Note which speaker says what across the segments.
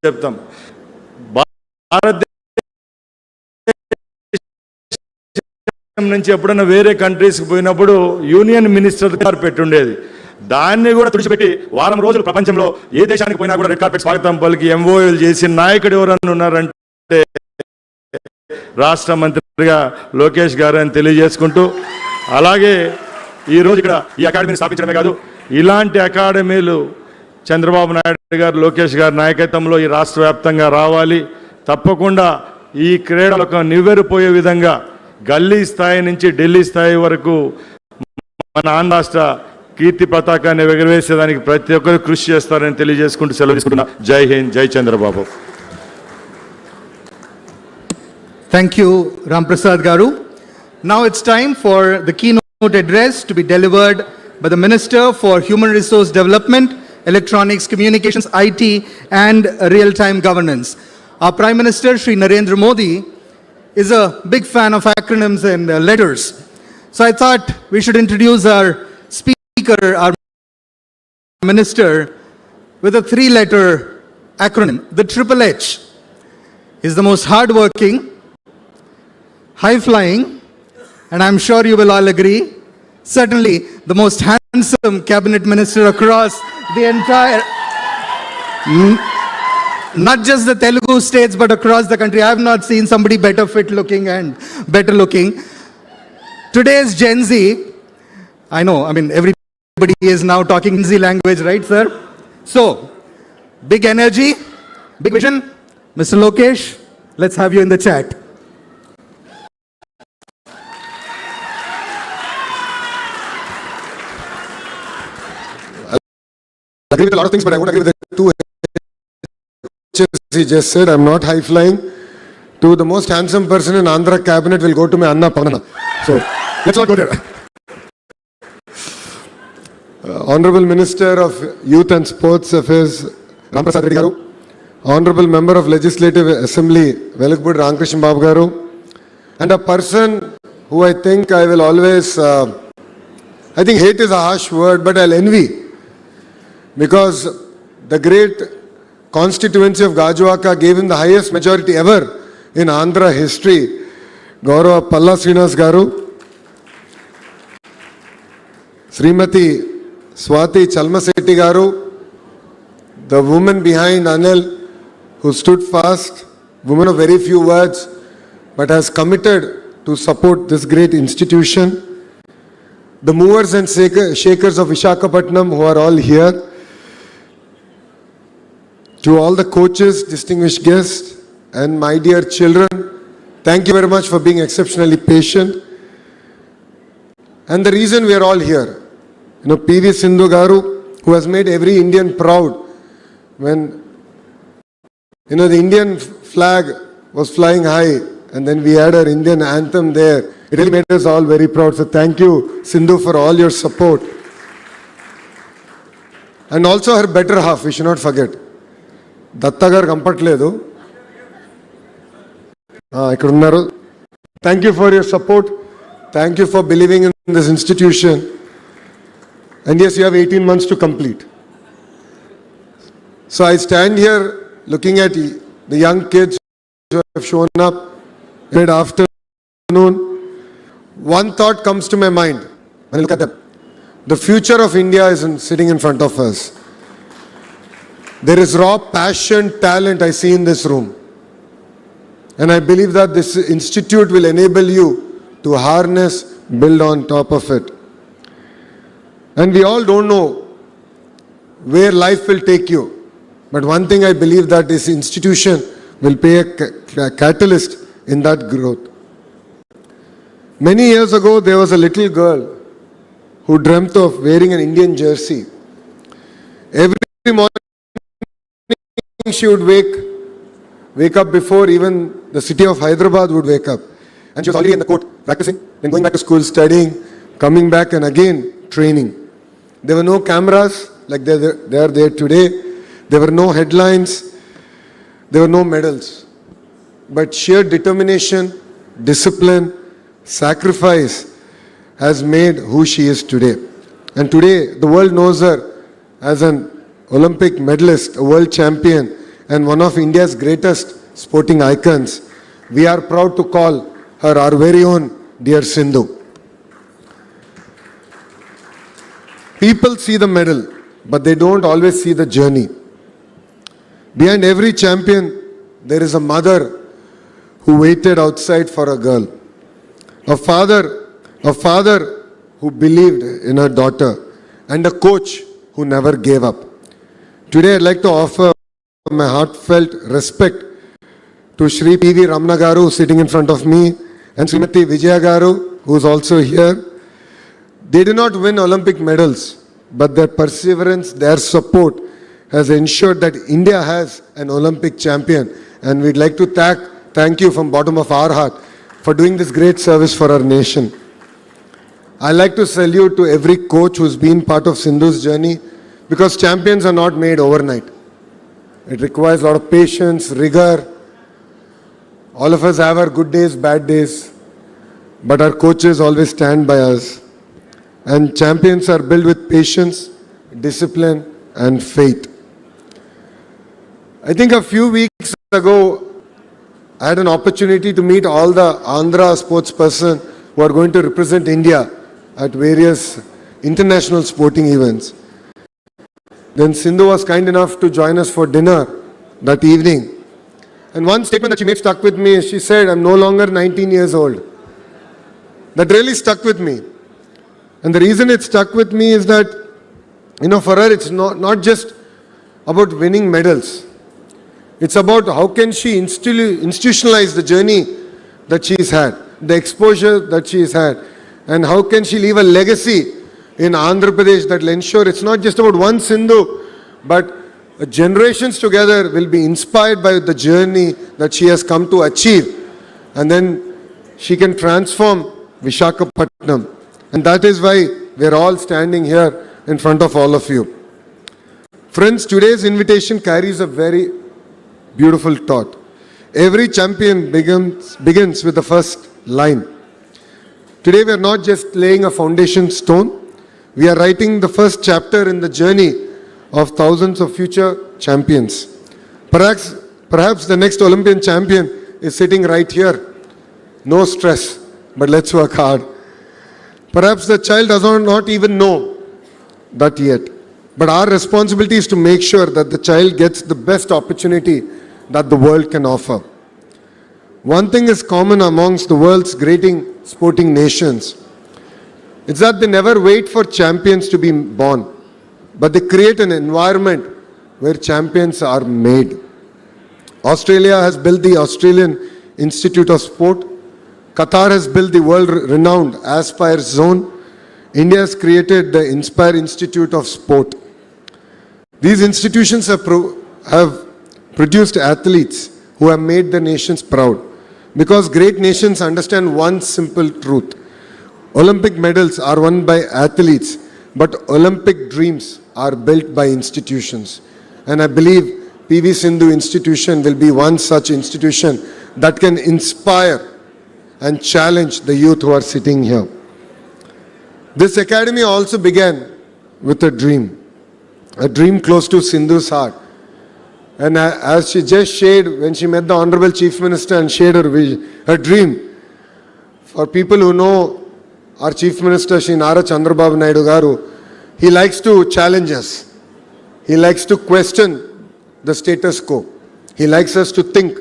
Speaker 1: చెప్తాం. భారతదేశం నుంచి ఎప్పుడైనా వేరే కంట్రీస్కి పోయినప్పుడు యూనియన్ మినిస్టర్ కార్పెట్ ఉండేది. దాన్ని కూడా తుడిచిపెట్టి వారం రోజులు ప్రపంచంలో ఏ దేశానికి పోయినా కూడా రెడ్ కార్పెట్ స్వాగతం పలికి ఎంఓఎల్ చేసిన నాయకుడు ఎవరన్నా ఉన్నారంటే రాష్ట్ర మంత్రిగా లోకేష్ గారు అని తెలియజేసుకుంటూ, అలాగే ఈరోజు ఇక్కడ ఈ అకాడమీని స్థాపించడమే కాదు, ఇలాంటి అకాడమీలు చంద్రబాబు నాయుడు గారు లోకేష్ గారి నాయకత్వంలో ఈ రాష్ట్ర వ్యాప్తంగా రావాలి. తప్పకుండా ఈ క్రీడలకు నివ్వెరపోయే విధంగా గల్లీ స్థాయి నుంచి ఢిల్లీ స్థాయి వరకు మన ఆంధ్ర రాష్ట్ర కీర్తి పతాకాన్ని ఎగరవేసేదానికి ప్రతి ఒక్కరు కృషి చేస్తారని తెలియజేసుకుంటూ సెలవు తీసుకుంటున్నా. జై హింద్, జై Chandrababu.
Speaker 2: Thank you, Ram Prasad Garu. Now it's time for the keynote address to be delivered by the Minister for Human Resource Development, Electronics, Communications, IT and Real-Time Governance. Our Prime Minister, Shri Narendra Modi, is a big fan of acronyms and letters. So I thought we should introduce our speaker, our minister, with a 3-letter acronym, the Triple H. He's the most hardworking, high-flying, and I'm sure you will all agree, certainly the most handsome cabinet minister across the entire, not just the Telugu states, but across the country. I have not seen somebody better fit-looking and better looking. Today's Gen Z, I know, I mean, everybody is now talking Gen Z language, right, sir? So, big energy, big vision. Mr. Lokesh, let's have you in the chat.
Speaker 3: I agree with a lot of things, but I won't agree with the two he just said. I'm not high flying. To the most handsome person in Andhra cabinet will go to my Anna Panana. So let's not go there. Honorable Minister of Youth and Sports Affairs, Ram Prasad Reddy Garu. Honorable Member of Legislative Assembly, Velagpudi Ramkrishna Babu Garu. And a person who I think I will always, I think hate is a harsh word, but I'll envy. Because the great constituency of Gajuwaka gave him the highest majority ever in Andhra history. Gaurav Palla Srinas Garu, Srimati Swati Chalmasetti Garu, the woman behind Anil who stood fast, woman of very few words, but has committed to support this great institution. The movers and shakers of Visakhapatnam who are all here. To all the coaches, distinguished guests, and my dear children, thank you very much for being exceptionally patient. And the reason we are all here, PV Sindhu Garu, who has made every Indian proud when, the Indian flag was flying high, and then we had our Indian anthem there. It really made us all very proud. So thank you, Sindhu, for all your support. And also her better half, we should not forget. Datta గారు కంపట్లేదు, ఇక్కడ ఉన్నారు. Thank you for your support, thank you for believing in this institution. And yes, you have 18 months to complete. So I stand here looking at the young kids who have shown up mid afternoon. One thought comes to my mind when I look at them. The future of India is sitting in front of us. There is raw passion, talent I see in this room. And I believe that this institute will enable you to harness, build on top of it. And we all don't know where life will take you. But one thing I believe that this institution will be a catalyst in that growth. Many years ago, there was a little girl who dreamt of wearing an Indian jersey. Every morning, she would wake up before even the city of Hyderabad would wake up. And she was already in the court practicing, then going back to school, studying, coming back and again training. There were no cameras like they are there today. There were no headlines. There were no medals. But sheer determination, discipline, sacrifice has made who she is today. And today the world knows her as an Olympic medalist, a world champion, and one of India's greatest sporting icons. We are proud to call her our very own dear Sindhu. People see the medal, but they don't always see the journey. Behind every champion, there is a mother who waited outside for a girl. A father who believed in her daughter, and a coach who never gave up. Today, I'd like to offer my heartfelt respect to Shri P.V. Ramana Garu, sitting in front of me, and Srimati Vijaya Garu, who is also here. They did not win Olympic medals, but their perseverance, their support has ensured that India has an Olympic champion. And we'd like to thank you from bottom of our heart for doing this great service for our nation. I'd like to salute to every coach who's been part of Sindhu's journey, because champions are not made overnight. It requires a lot of patience, rigor. All of us have our good days, bad days, but our coaches always stand by us. And champions are built with patience, discipline, and faith. I think a few weeks ago, I had an opportunity to meet all the Andhra sportspersons who are going to represent India at various international sporting events. Then Sindhu was kind enough to join us for dinner that evening. And one statement that she made stuck with me. She said, "I'm no longer 19 years old." That really stuck with me. And the reason it stuck with me is that, for her, it's not just about winning medals. It's about how can she institutionalize the journey that she's had, the exposure that she's had, and how can she leave a legacy in Andhra Pradesh that will ensure it's not just about one Sindhu, but generations together will be inspired by the journey that she has come to achieve. And then she can transform Visakhapatnam. And that is why we're all standing here in front of all of you. Friends, today's invitation carries a very beautiful thought. Every champion begins with the first line. Today we are not just laying a foundation stone, we are writing the first chapter in the journey of thousands of future champions. Perhaps the next Olympian champion is sitting right here. No stress, but let's work hard. Perhaps the child does not even know that yet. But our responsibility is to make sure that the child gets the best opportunity that the world can offer. One thing is common amongst the world's great sporting nations. It's that they never wait for champions to be born, but they create an environment where champions are made. Australia has built the Australian Institute of Sport. Qatar has built the world-renowned Aspire Zone. India has created the Inspire Institute of Sport. These institutions have produced athletes who have made their nations proud. Because great nations understand one simple truth. Olympic medals are won by athletes, but Olympic dreams are built by institutions. And I believe PV Sindhu Institution will be one such institution that can inspire and challenge the youth who are sitting here. This academy also began with a dream close to Sindhu's heart. And as she just shared when she met the Honorable Chief Minister and shared her dream, for people who know our Chief Minister, Shri Nara Chandrababu Naidu Garu, he likes to challenge us. He likes to question the status quo. He likes us to think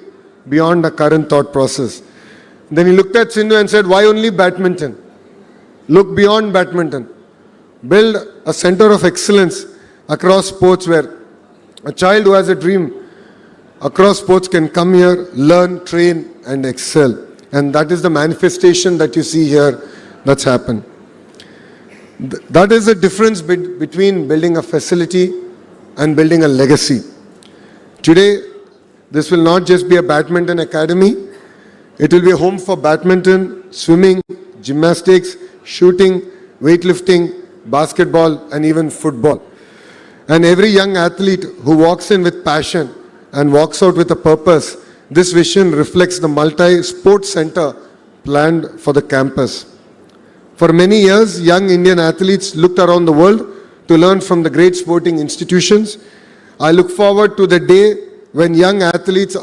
Speaker 3: beyond the current thought process. Then he looked at Sindhu and said, "Why only badminton? Look beyond badminton. Build a center of excellence across sports where a child who has a dream across sports can come here, learn, train, and excel." And that is the manifestation that you see here that's happened. That is the difference between building a facility and building a legacy. Today, this will not just be a badminton academy. It will be a home for badminton, swimming, gymnastics, shooting, weightlifting, basketball, and even football. And every young athlete who walks in with passion and walks out with a purpose, this vision reflects the multi-sport center planned for the campus. For many years, young Indian athletes looked around the world to learn from the great sporting institutions. I look forward to the day when young athletes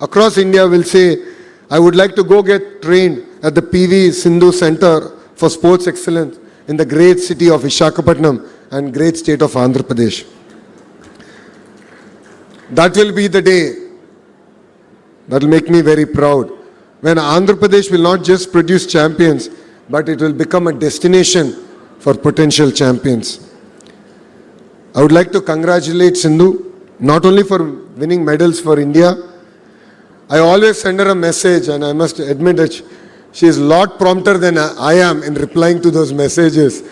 Speaker 3: across India will say, I would like to go get trained at the PV Sindhu Center for Sports Excellence in the great city of Visakhapatnam and great state of Andhra Pradesh. That will be the day that will make me very proud, when Andhra Pradesh will not just produce champions, but it will become a destination for potential champions. I would like to congratulate Sindhu, not only for winning medals for India. I always send her a message, and I must admit that she is a lot prompter than I am in replying to those messages.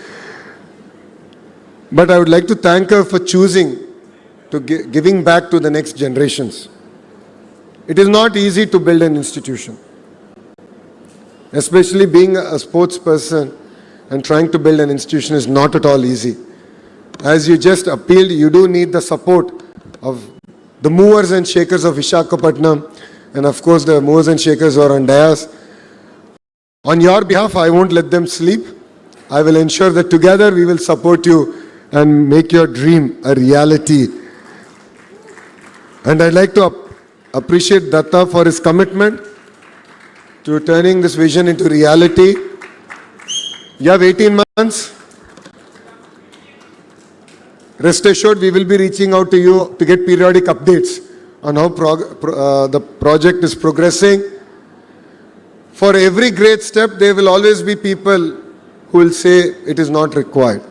Speaker 3: But I would like to thank her for choosing to giving back to the next generations. It is not easy to build an institution, especially being a sports person and trying to build an institution is not at all easy. As you just appealed, you do need the support of the movers and shakers of Visakhapatnam, and of course the movers and shakers who are on dais. On your behalf, I won't let them sleep. I will ensure that together we will support you and make your dream a reality. And I'd like to appreciate Datta for his commitment to turning this vision into reality. You have 18 months. Rest assured, we will be reaching out to you to get periodic updates on how the project is progressing. For every great step, there will always be people who will say it is not required.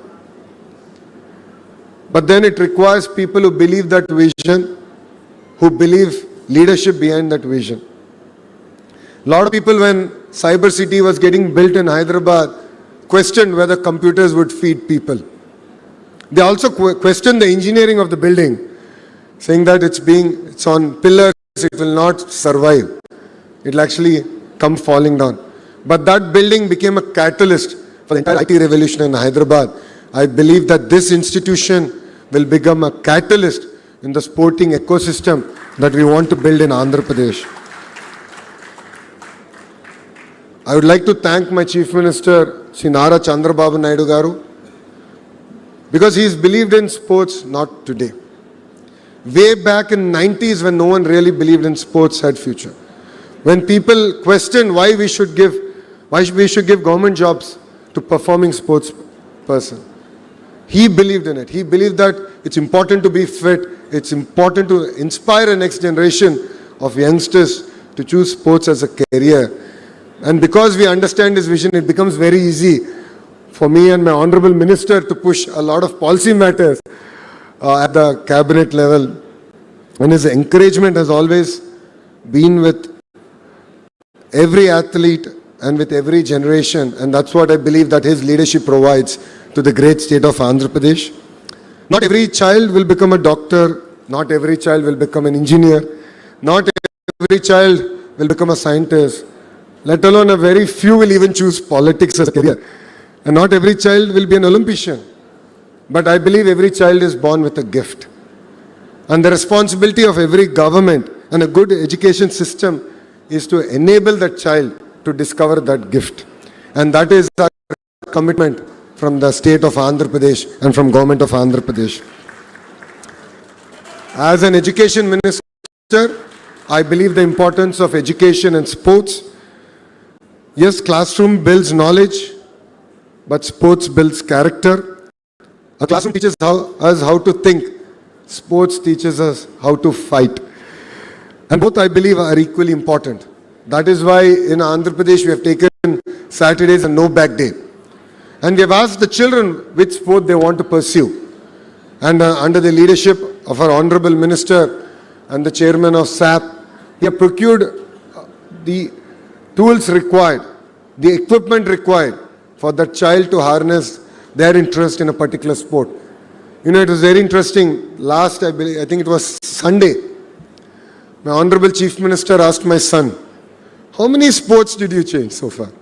Speaker 3: But then it requires people who believe that vision, who believe leadership behind that vision. A lot of people, when Cyber City was getting built in Hyderabad, questioned whether computers would feed people. They also questioned the engineering of the building, saying that it's on pillars, it will not survive. It will actually come falling down. But that building became a catalyst for the entire IT revolution in Hyderabad. I believe that this institution will become a catalyst in the sporting ecosystem that we want to build in Andhra Pradesh. I would like to thank my Chief Minister, Sri Nara Chandrababu Naidu Garu, because he's believed in sports not today. Way back in 90s, when no one really believed in sports had future. When people questioned why we should give government jobs to performing sports person. He believed in it. He believed that it's important to be fit. It's important to inspire a next generation of youngsters to choose sports as a career. And because we understand his vision, it becomes very easy for me and my Honorable Minister to push a lot of policy matters at the cabinet level. And his encouragement has always been with every athlete and with every generation. And that's what I believe that his leadership provides to the great state of Andhra Pradesh. Not every child will become a doctor. Not every child will become an engineer. Not every child will become a scientist. Let alone a very few will even choose politics as a career. And not every child will be an Olympian. But I believe every child is born with a gift. And the responsibility of every government and a good education system is to enable that child to discover that gift. And that is our commitment from the state of Andhra Pradesh and from government of Andhra Pradesh. As an education minister, I believe the importance of education and sports. Yes, classroom builds knowledge, but sports builds character. A classroom teaches us how to think. Sports teaches us how to fight. And both, I believe, are equally important. That is why in Andhra Pradesh we have taken Saturdays a no-back day. And we have asked the children which sport they want to pursue. And under the leadership of our Honorable Minister and the Chairman of SAP, we have procured the tools required, the equipment required for that child to harness their interest in a particular sport. You know, it was very interesting. I think it was Sunday, my Honorable Chief Minister asked my son, how many sports did you change so far?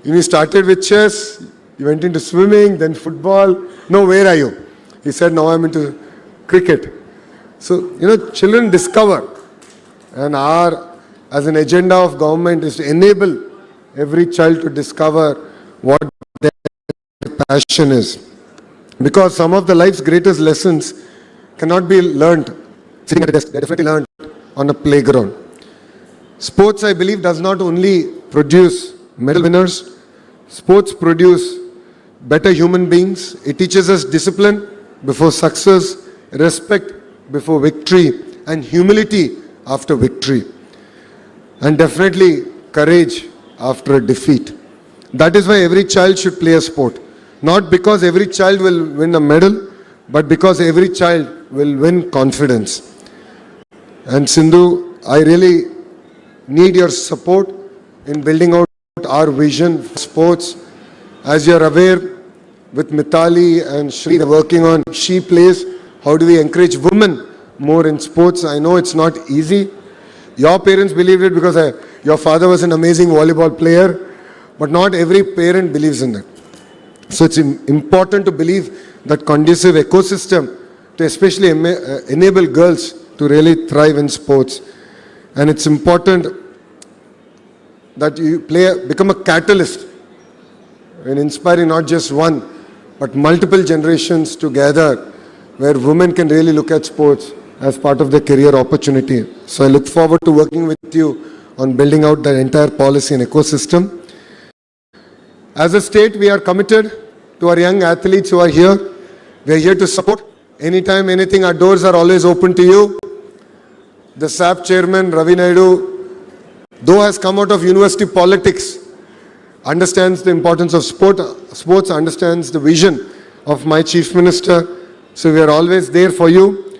Speaker 3: You started with chess, you went into swimming, then football. No, where are you? He said, now I'm into cricket. So, children discover. And as an agenda of government, is to enable every child to discover what their passion is. Because some of the life's greatest lessons cannot be learned sitting at a desk. They definitely learned on a playground. Sports, I believe, does not only produce medal winners. Sports produce better human beings. It teaches us discipline before success, respect before victory, and humility after victory. And definitely courage after a defeat. That is why every child should play a sport. Not because every child will win a medal, but because every child will win confidence. And Sindhu, I really need your support in building out our vision for sports. As you are aware, with Mitali and Shri, they're working on She Plays. How do we encourage women more in sports? I know it's not easy. Your parents believed it because your father was an amazing volleyball player, but not every parent believes in it. So it's important to believe that conducive ecosystem to especially enable girls to really thrive in sports. And it's important that you become a catalyst in inspiring not just one, but multiple generations together, where women can really look at sports as part of their career opportunity. So I look forward to working with you on building out that entire policy and ecosystem. As a state, we are committed to our young athletes who are here. We are here to support. Anytime, anything, our doors are always open to you. The SAP chairman, Ravi Naidu, though has come out of university politics, understands the importance of sports, understands the vision of my chief minister. So we are always there for you.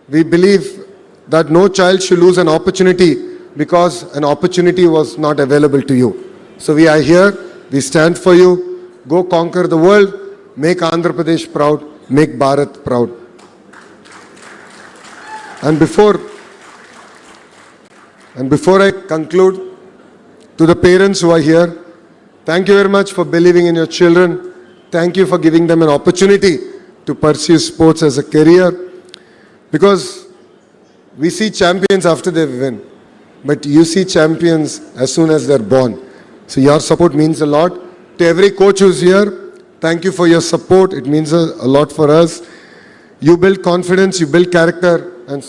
Speaker 3: We believe that no child should lose an opportunity because an opportunity was not available to you. So we are here, we stand for you. Go conquer the world, make Andhra Pradesh proud, make Bharat proud. And before I conclude, to the parents who are here, thank you very much for believing in your children. Thank you for giving them an opportunity to pursue sports as a career. Because we see champions after they win, but you see champions as soon as they're born. So your support means a lot. To every coach who's here, thank you for your support. It means a lot for us. You build confidence, you build character, and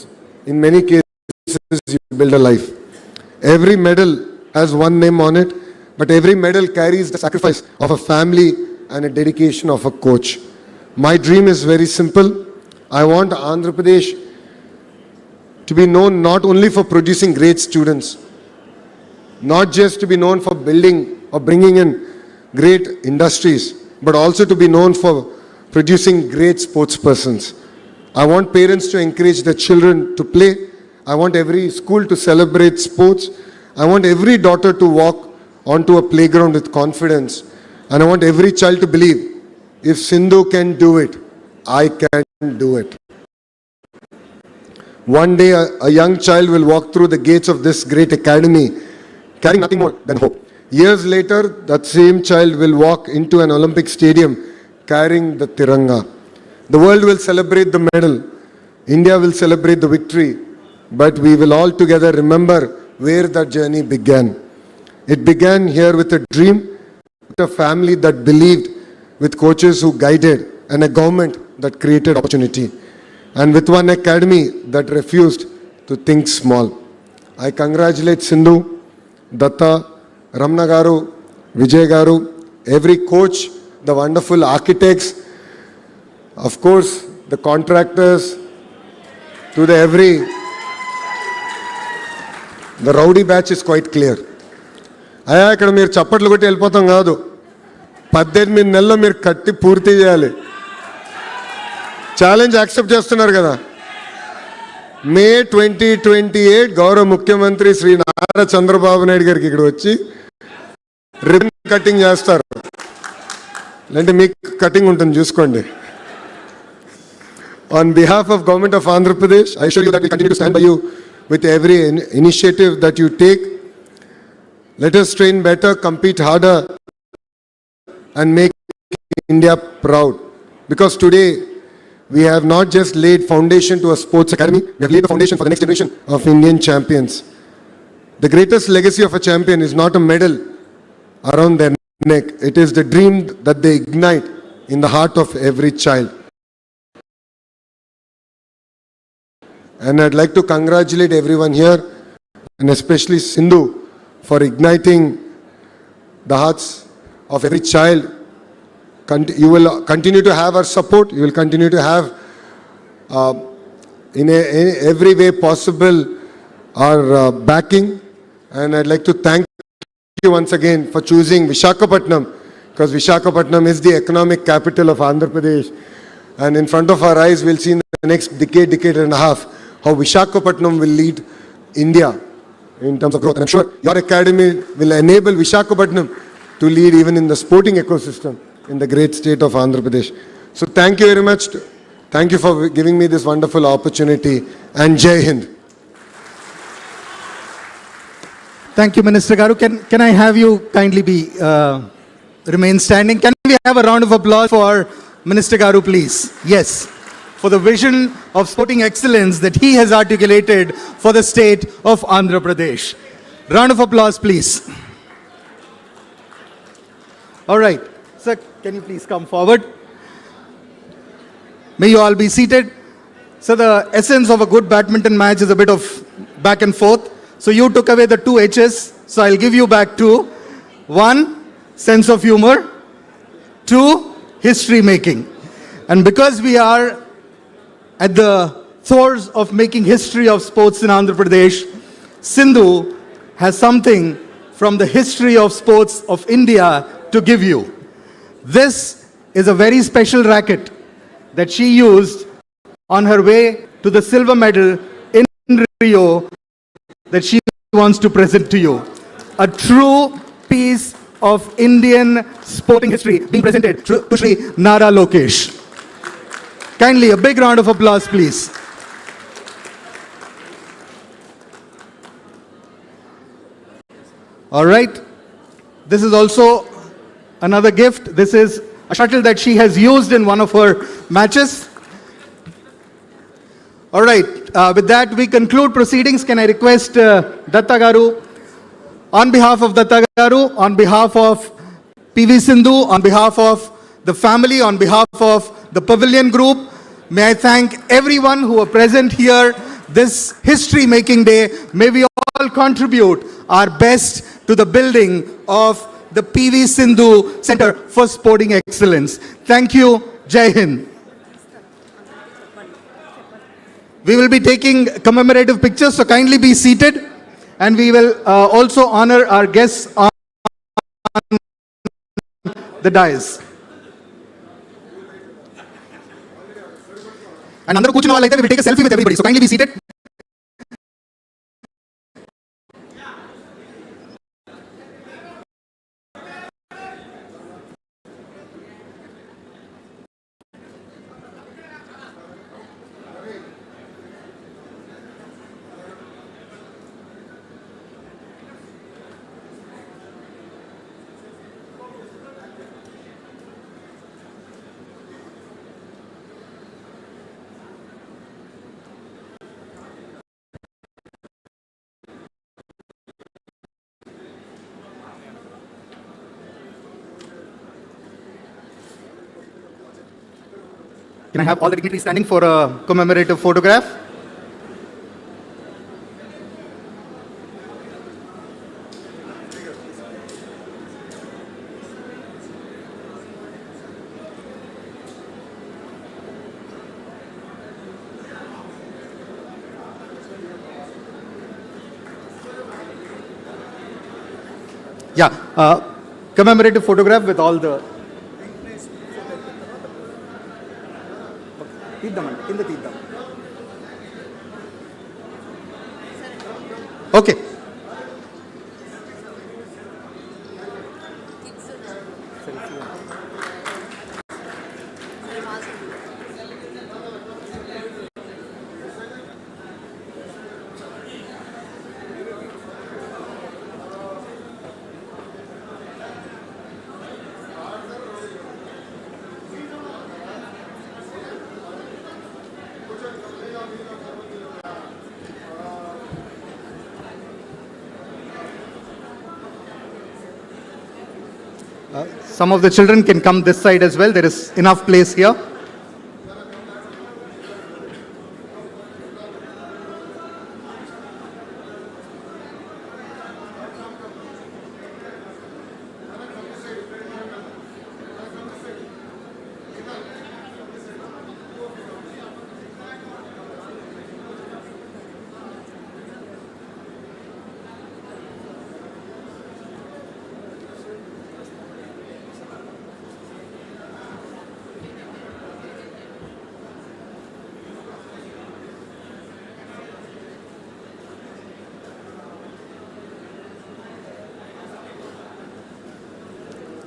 Speaker 3: in many cases, you build a life. Every medal has one name on it, but every medal carries the sacrifice of a family and a dedication of a coach. My dream is very simple. I want Andhra Pradesh to be known not only for producing great students, not just to be known for building or bringing in great industries, but also to be known for producing great sports persons. I want parents to encourage their children to play. I want every school to celebrate sports. I want every daughter to walk onto a playground with confidence. And I want every child to believe, if Sindhu can do it, I can do it. One day a young child will walk through the gates of this great academy carrying nothing more than hope. Years later, that same child will walk into an Olympic stadium carrying the Tiranga. The world will celebrate the medal. India will celebrate the victory. But we will all together remember where that journey began. It began here with a dream, with a family that believed, with coaches who guided, and a government that created opportunity. And with one academy that refused to think small. I congratulate Sindhu, Datta, Ramna Garu, Vijay Garu, every coach, the wonderful architects, of course, the contractors, to the rowdy batch is quite clear. అయ్యా ఇక్కడ మీరు చప్పట్లు కొట్టి వెళ్ళిపోతాం కాదు, 18 నెలల్లో మీరు కట్టి పూర్తి చేయాలి. ఛాలెంజ్ యాక్సెప్ట్ చేస్తున్నారు కదా. మే 2028 గౌరవ ముఖ్యమంత్రి శ్రీ నారా చంద్రబాబు నాయుడు గారికి ఇక్కడ వచ్చి రిబన్ కటింగ్ చేస్తారు. లేదంటే మీకు కటింగ్ ఉంటుంది చూసుకోండి. On behalf of Government of Andhra Pradesh, I assure you that we continue to stand by you with every initiative that you take. Let us train better, compete harder, and make India proud. Because today, we have not just laid foundation to a sports academy, we have laid the foundation for the next generation of Indian champions. The greatest legacy of a champion is not a medal around their neck. It is the dream that they ignite in the heart of every child. And I'd like to congratulate everyone here, and especially Sindhu, for igniting the hearts of every child. You will continue to have our support. You will continue to have, in every way possible, our backing. And I'd like to thank you once again for choosing Visakhapatnam, because Visakhapatnam is the economic capital of Andhra Pradesh. And in front of our eyes, we'll see in the next decade and a half, how Visakhapatnam will lead India in terms of growth. And I'm sure your academy will enable Visakhapatnam to lead even in the sporting ecosystem in the great state of Andhra Pradesh. So thank you very much. Thank you for giving me this wonderful opportunity, and Jai Hind.
Speaker 2: Thank you, Minister Garu. Can I have you kindly remain standing? Can we have a round of applause for Minister Garu, please? Yes, for the vision of sporting excellence that he has articulated for the state of Andhra Pradesh. Round of applause, please. All right. Sir, can you please come forward? May you all be seated. So the essence of a good badminton match is a bit of back and forth. So you took away the 2 H's. So I'll give you back 2. 1, sense of humor. 2, history making. And because we are at the throes of making history of sports in Andhra Pradesh, Sindhu has something from the history of sports of India to give you. This is a very special racket that she used on her way to the silver medal in Rio that she wants to present to you. A true piece of Indian sporting history being presented to Shri Nara Lokesh. Kindly, a big round of applause, please. All right. This is also another gift. This is a shuttle that she has used in one of her matches. All right. With that, we conclude proceedings. Can I request Datta Garu, on behalf of Datta Garu, on behalf of PV Sindhu, on behalf of the family, on behalf of the Pavilion Group, may I thank everyone who are present here this history-making day. May we all contribute our best to the building of the PV Sindhu Center for Sporting Excellence. Thank you. Jai Hind. We will be taking commemorative pictures, so kindly be seated. And we will also honor our guests on the dais. And andar kuchuna wala aithe we will take a selfie with everybody, so kindly be seated. Can I have all the dignitaries standing for a commemorative photograph? Yeah, commemorative photograph with all the... Okay. Some of the children can come this side as well. There is enough place here.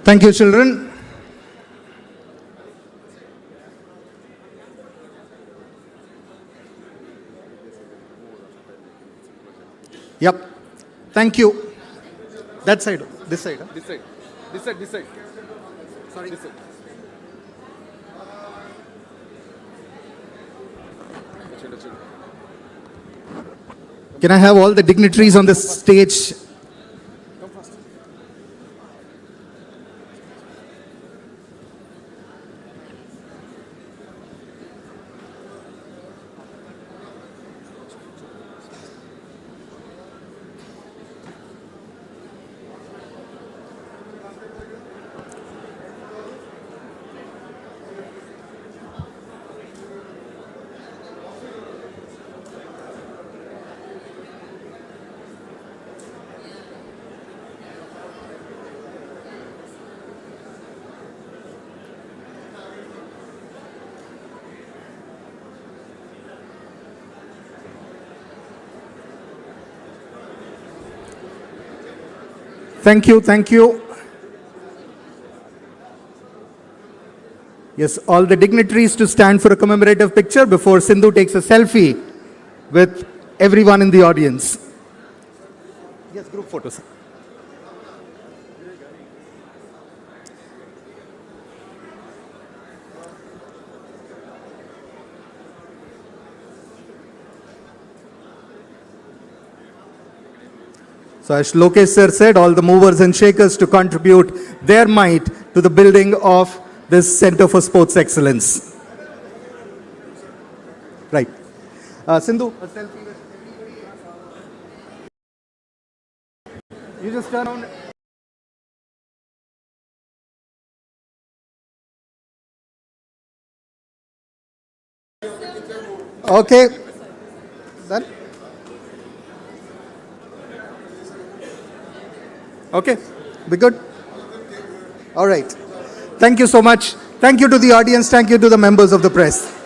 Speaker 2: Thank you, children. Yep. Thank you. That side. This side. Huh?
Speaker 4: This side. This side. This side.
Speaker 2: Sorry.
Speaker 4: This side.
Speaker 2: Can I have all the dignitaries on the stage?
Speaker 4: Come fast.
Speaker 2: Thank you, thank you. Yes, all the dignitaries to stand for a commemorative picture before Sindhu takes a selfie with everyone in the audience. Yes, group photos. So as Lokesh sir said, all the movers and shakers to contribute their might to the building of this Center for Sports Excellence. Right. Sindhu, a selfie with everybody. You just turn around. Okay. Done? Okay, be good? All right. Thank you so much. Thank you to the audience. Thank you to the members of the press.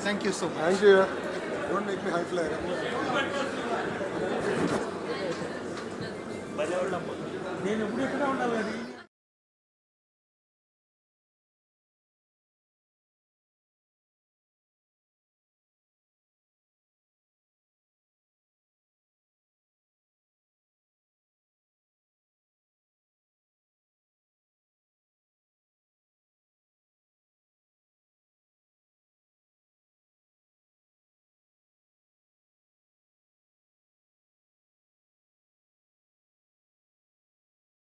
Speaker 2: Thank you so much.
Speaker 3: Thank you. Don't make me high flyer.
Speaker 4: నేను ఎప్పుడు ఎక్కడ ఉండాలి